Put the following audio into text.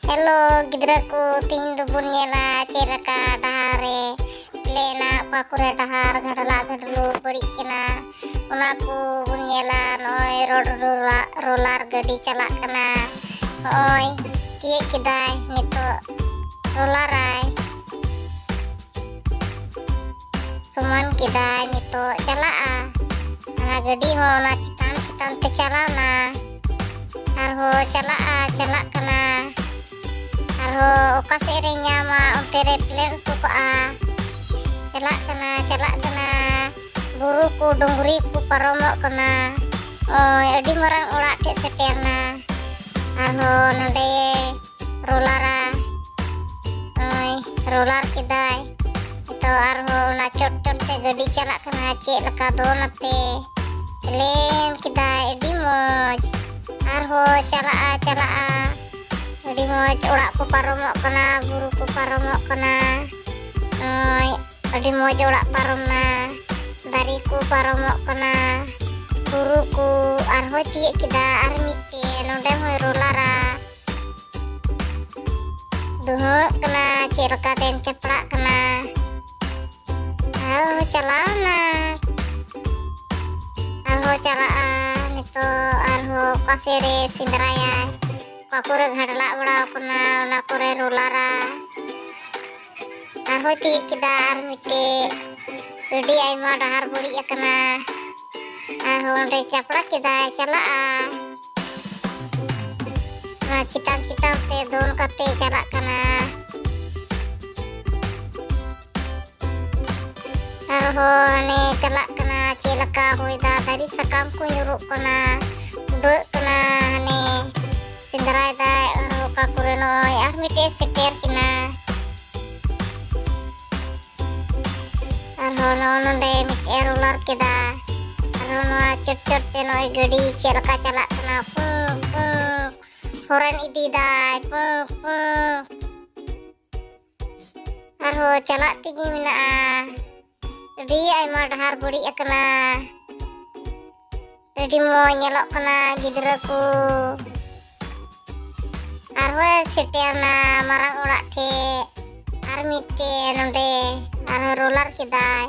Hello gidra ko tin do bun nyela ceraka dahare plena pakure dahar gadala gadlu bari kena ona ko bun nyela noy roller gadi chalak kana oi tie kidai nito roller ai suman kidai nito chalaa ana gadi ho na citan te chalana arho chalak kana arho oka sere nyama ontere plan ko celak kena buru ku dongguri ku paromo kena oi adi marang orak te seterna arho nonde rolara oi roller kidai itu arho na cot te gadi celak kena cek leka do nate plan kidai adi moj arho celak adi moj orak ku paromo kena buru ku paromo kena adi moj orak paromna dari ku paromo kena buru ku arho tie kida armite nonde hoy rolara duho kena cilaka ten ceprak kena arho calana arho calaan itu arho kasere sindraya kakure ghadla bada kena ona kore rolara arho tie kida armite gadi aima dahar buri akana arho onde caprak kida calaa na citan te don kate calak kana arho ane calak kana cilaka hoida dari sakam ku nyuruk kana udah kana ane sindrai dai arho kakure noy armite seter kina arho nonde mit roller kida arho no cot te noy gadi cilaka calak kana horan idi dai arho calak tigi mina jadi aima dahar buri akana jadi mau nyelok kena gidra ku arho seterna marang orak te armite nonde arho roller kidai